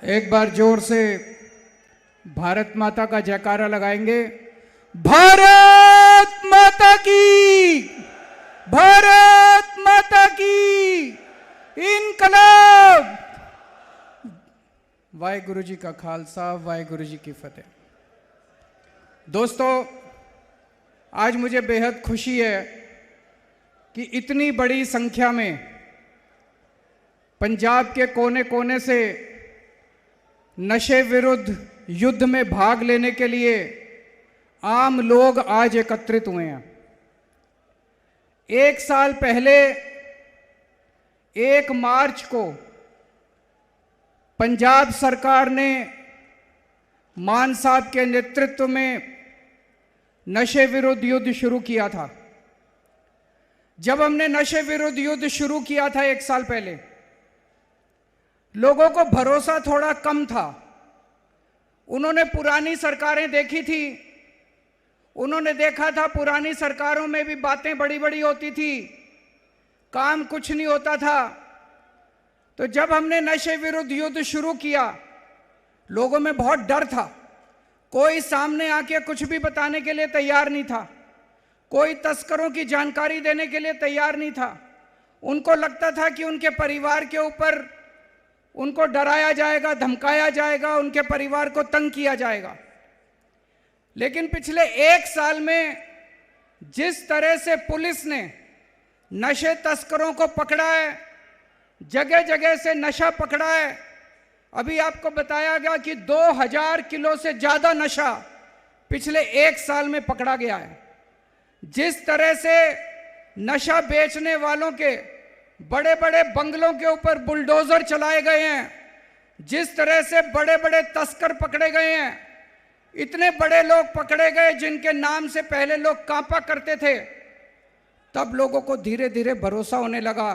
एक बार जोर से भारत माता का जयकारा लगाएंगे। भारत माता की, भारत माता की इनकलाब। वाहेगुरु जी का खालसा, वाहेगुरु जी की फतेह। दोस्तों, आज मुझे बेहद खुशी है कि इतनी बड़ी संख्या में पंजाब के कोने कोने से नशे विरुद्ध युद्ध में भाग लेने के लिए आम लोग आज एकत्रित हुए हैं। एक साल पहले 1 मार्च को पंजाब सरकार ने मान साहब के नेतृत्व में नशे विरुद्ध युद्ध शुरू किया था। जब हमने नशे विरुद्ध युद्ध शुरू किया था 1 साल पहले, लोगों को भरोसा थोड़ा कम था। उन्होंने पुरानी सरकारें देखी थी, उन्होंने देखा था पुरानी सरकारों में भी बातें बड़ी बड़ी होती थी, काम कुछ नहीं होता था। तो जब हमने नशे विरुद्ध युद्ध शुरू किया, लोगों में बहुत डर था। कोई सामने आके कुछ भी बताने के लिए तैयार नहीं था, कोई तस्करों की जानकारी देने के लिए तैयार नहीं था। उनको लगता था कि उनके परिवार के ऊपर उनको डराया जाएगा, धमकाया जाएगा, उनके परिवार को तंग किया जाएगा। लेकिन पिछले 1 साल में जिस तरह से पुलिस ने नशे तस्करों को पकड़ा है, जगह जगह से नशा पकड़ा है। अभी आपको बताया गया कि 2000 किलो से ज्यादा नशा पिछले 1 साल में पकड़ा गया है। जिस तरह से नशा बेचने वालों के बड़े बड़े बंगलों के ऊपर बुलडोजर चलाए गए हैं, जिस तरह से बड़े बड़े तस्कर पकड़े गए हैं, इतने बड़े लोग पकड़े गए जिनके नाम से पहले लोग कांपा करते थे, तब लोगों को धीरे धीरे भरोसा होने लगा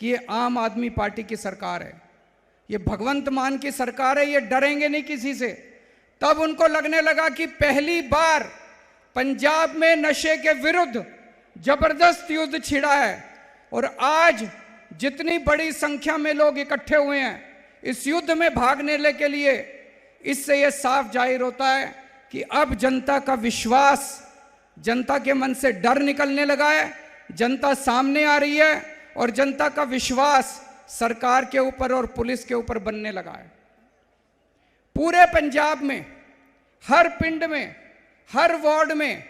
कि ये आम आदमी पार्टी की सरकार है, ये भगवंत मान की सरकार है, ये डरेंगे नहीं किसी से। तब उनको लगने लगा कि पहली बार पंजाब में नशे के विरुद्ध जबरदस्त युद्ध छिड़ा है। और आज जितनी बड़ी संख्या में लोग इकट्ठे हुए हैं इस युद्ध में भागने के लिए, इससे यह साफ जाहिर होता है कि अब जनता का विश्वास, जनता के मन से डर निकलने लगा है, जनता सामने आ रही है और जनता का विश्वास सरकार के ऊपर और पुलिस के ऊपर बनने लगा है। पूरे पंजाब में हर पिंड में, हर वार्ड में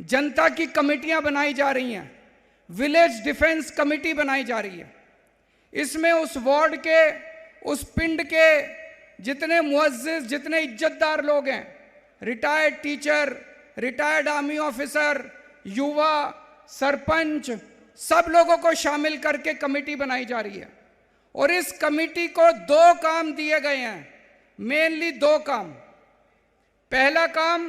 जनता की कमेटियां बनाई जा रही हैं, विलेज डिफेंस कमेटी बनाई जा रही है। इसमें उस वार्ड के, उस पिंड के जितने मुअज्जिज, जितने इज्जतदार लोग हैं, retired teacher, retired army officer, युवा, सरपंच, सब लोगों को शामिल करके कमेटी बनाई जा रही है। और इस कमेटी को 2 काम दिए गए हैं, मेनली 2 काम। पहला काम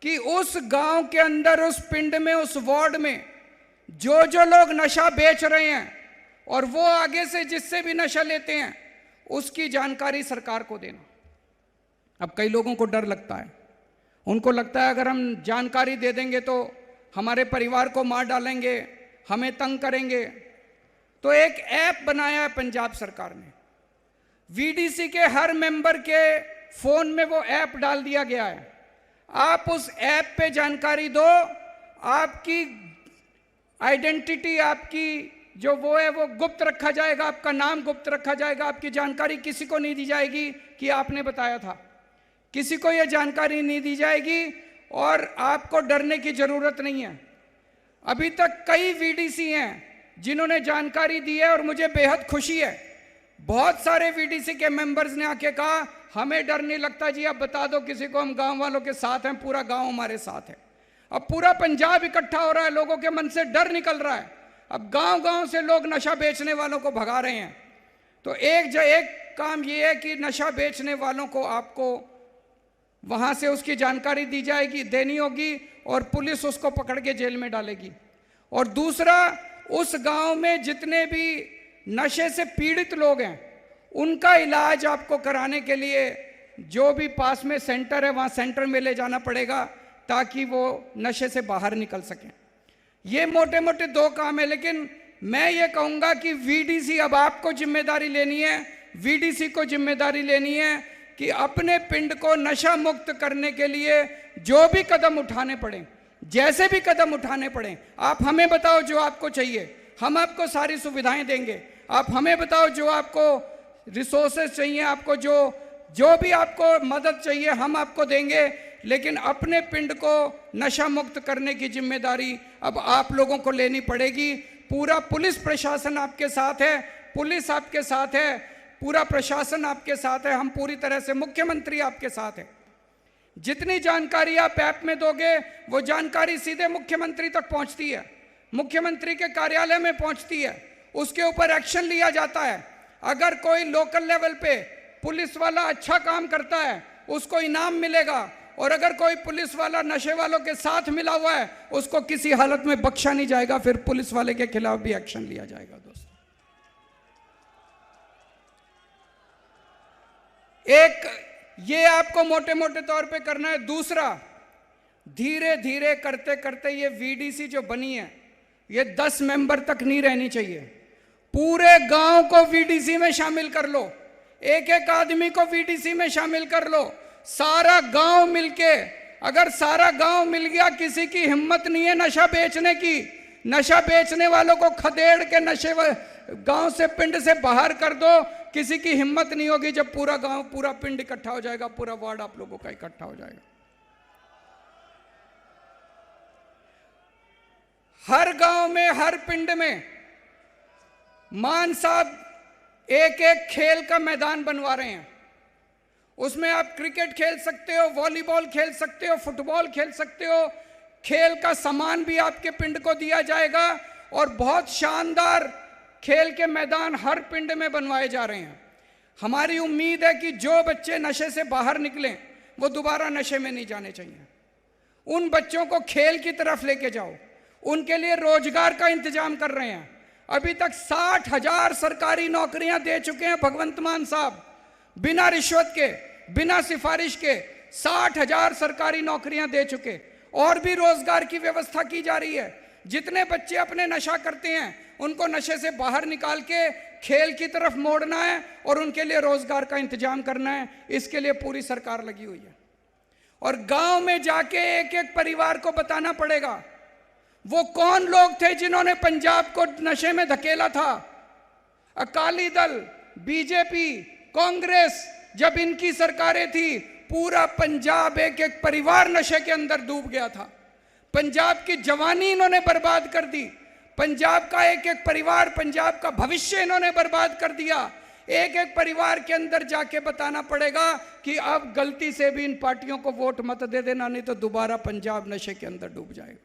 कि उस गांव के अंदर, उस पिंड में, उस वार्ड में जो जो लोग नशा बेच रहे हैं और वो आगे से जिससे भी नशा लेते हैं, उसकी जानकारी सरकार को देना। अब कई लोगों को डर लगता है, उनको लगता है अगर हम जानकारी दे देंगे तो हमारे परिवार को मार डालेंगे, हमें तंग करेंगे। तो एक ऐप बनाया है पंजाब सरकार ने, वीडीसी के हर मेंबर के फोन में वो ऐप डाल दिया गया है। आप उस ऐप पे जानकारी दो, आपकी आइडेंटिटी, आपकी जो वो है वो गुप्त रखा जाएगा, आपका नाम गुप्त रखा जाएगा, आपकी जानकारी किसी को नहीं दी जाएगी कि आपने बताया था, किसी को यह जानकारी नहीं दी जाएगी और आपको डरने की जरूरत नहीं है। अभी तक कई वीडीसी हैं जिन्होंने जानकारी दी है और मुझे बेहद खुशी है। बहुत सारे वीडीसी के मेंबर्स ने आके कहा हमें डर नहीं लगता जी, अब बता दो किसी को, हम गांव वालों के साथ हैं, पूरा गांव हमारे साथ है। अब पूरा पंजाब इकट्ठा हो रहा है, लोगों के मन से डर निकल रहा है। अब गांव गांव से लोग नशा बेचने वालों को भगा रहे हैं। तो एक काम ये है कि नशा बेचने वालों को आपको वहां से उसकी जानकारी दी जाएगी, देनी होगी और पुलिस उसको पकड़ के जेल में डालेगी। और दूसरा, उस गांव में जितने भी नशे से पीड़ित लोग हैं उनका इलाज आपको कराने के लिए जो भी पास में सेंटर है वहां सेंटर में ले जाना पड़ेगा ताकि वो नशे से बाहर निकल सकें। ये मोटे मोटे 2 काम है, लेकिन मैं ये कहूँगा कि वीडीसी अब आपको जिम्मेदारी लेनी है वीडीसी को जिम्मेदारी लेनी है कि अपने पिंड को नशा मुक्त करने के लिए जो भी कदम उठाने पड़े, जैसे भी कदम उठाने पड़े, आप हमें बताओ जो आपको चाहिए, हम आपको सारी सुविधाएं देंगे। आप हमें बताओ जो आपको रिसोर्सेज चाहिए, आपको जो भी आपको मदद चाहिए हम आपको देंगे। लेकिन अपने पिंड को नशा मुक्त करने की जिम्मेदारी अब आप लोगों को लेनी पड़ेगी। पूरा पुलिस प्रशासन आपके साथ है, पुलिस आपके साथ है, पूरा प्रशासन आपके साथ है, हम पूरी तरह से, मुख्यमंत्री आपके साथ है। जितनी जानकारी आप ऐप में दोगे वो जानकारी सीधे मुख्यमंत्री तक पहुंचती है, मुख्यमंत्री के कार्यालय में पहुंचती है, उसके ऊपर एक्शन लिया जाता है। अगर कोई लोकल लेवल पे पुलिस वाला अच्छा काम करता है उसको इनाम मिलेगा, और अगर कोई पुलिस वाला नशे वालों के साथ मिला हुआ है उसको किसी हालत में बख्शा नहीं जाएगा, फिर पुलिस वाले के खिलाफ भी एक्शन लिया जाएगा। दोस्तों, एक ये आपको मोटे मोटे तौर पे करना है। दूसरा, धीरे धीरे करते करते ये वीडीसी जो बनी है ये 10 मेंबर तक नहीं रहनी चाहिए। पूरे गांव को वीडीसी में शामिल कर लो, एक एक आदमी को वीडीसी में शामिल कर लो, सारा गांव मिलके। अगर सारा गांव मिल गया, किसी की हिम्मत नहीं है नशा बेचने की, नशा बेचने वालों को खदेड़ के नशे गांव से, पिंड से बाहर कर दो, किसी की हिम्मत नहीं होगी। जब पूरा गांव, पूरा पिंड इकट्ठा हो जाएगा, पूरा वार्ड आप लोगों का इकट्ठा हो जाएगा। हर गांव में, हर पिंड में मान साहब एक एक खेल का मैदान बनवा रहे हैं। उसमें आप क्रिकेट खेल सकते हो, वॉलीबॉल खेल सकते हो, फुटबॉल खेल सकते हो। खेल का सामान भी आपके पिंड को दिया जाएगा और बहुत शानदार खेल के मैदान हर पिंड में बनवाए जा रहे हैं। हमारी उम्मीद है कि जो बच्चे नशे से बाहर निकलें वो दोबारा नशे में नहीं जाने चाहिए। उन बच्चों को खेल की तरफ लेके जाओ, उनके लिए रोजगार का इंतजाम कर रहे हैं। अभी तक 60,000 सरकारी नौकरियां दे चुके हैं भगवंत मान साहब, बिना रिश्वत के, बिना सिफारिश के 60,000 सरकारी नौकरियां दे चुके। और भी रोजगार की व्यवस्था की जा रही है। जितने बच्चे अपने नशा करते हैं उनको नशे से बाहर निकाल के खेल की तरफ मोड़ना है और उनके लिए रोजगार का इंतजाम करना है। इसके लिए पूरी सरकार लगी हुई है। और गांव में जाके एक एक परिवार को बताना पड़ेगा वो कौन लोग थे जिन्होंने पंजाब को नशे में धकेला था। अकाली दल, बीजेपी, कांग्रेस, जब इनकी सरकारें थी पूरा पंजाब, एक एक परिवार नशे के अंदर डूब गया था। पंजाब की जवानी इन्होंने बर्बाद कर दी, पंजाब का एक एक परिवार, पंजाब का भविष्य इन्होंने बर्बाद कर दिया। एक एक परिवार के अंदर जाके बताना पड़ेगा कि अब गलती से भी इन पार्टियों को वोट मत दे देना, नहीं तो दोबारा पंजाब नशे के अंदर डूब जाएगा।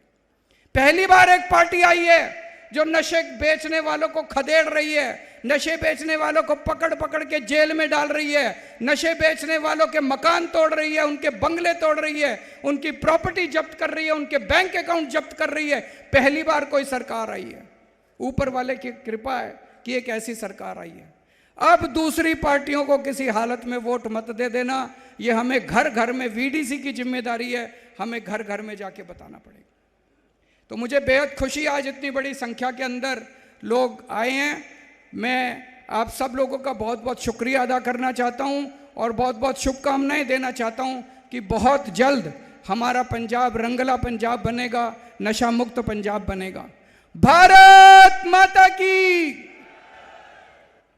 पहली बार एक पार्टी आई है जो नशे बेचने वालों को खदेड़ रही है, नशे बेचने वालों को पकड़ पकड़ के जेल में डाल रही है, नशे बेचने वालों के मकान तोड़ रही है, उनके बंगले तोड़ रही है, उनकी प्रॉपर्टी जब्त कर रही है, उनके बैंक अकाउंट जब्त कर रही है। पहली बार कोई सरकार आई है, ऊपर वाले की कृपा है कि एक ऐसी सरकार आई है। अब दूसरी पार्टियों को किसी हालत में वोट मत दे देना, ये हमें घर घर में, वीडीसी की जिम्मेदारी है, हमें घर घर में जाके बताना पड़ेगा। तो मुझे बेहद खुशी, आज इतनी बड़ी संख्या के अंदर लोग आए हैं। मैं आप सब लोगों का बहुत बहुत शुक्रिया अदा करना चाहता हूं और बहुत बहुत शुभकामनाएं देना चाहता हूं कि बहुत जल्द हमारा पंजाब रंगला पंजाब बनेगा, नशा मुक्त पंजाब बनेगा। भारत माता की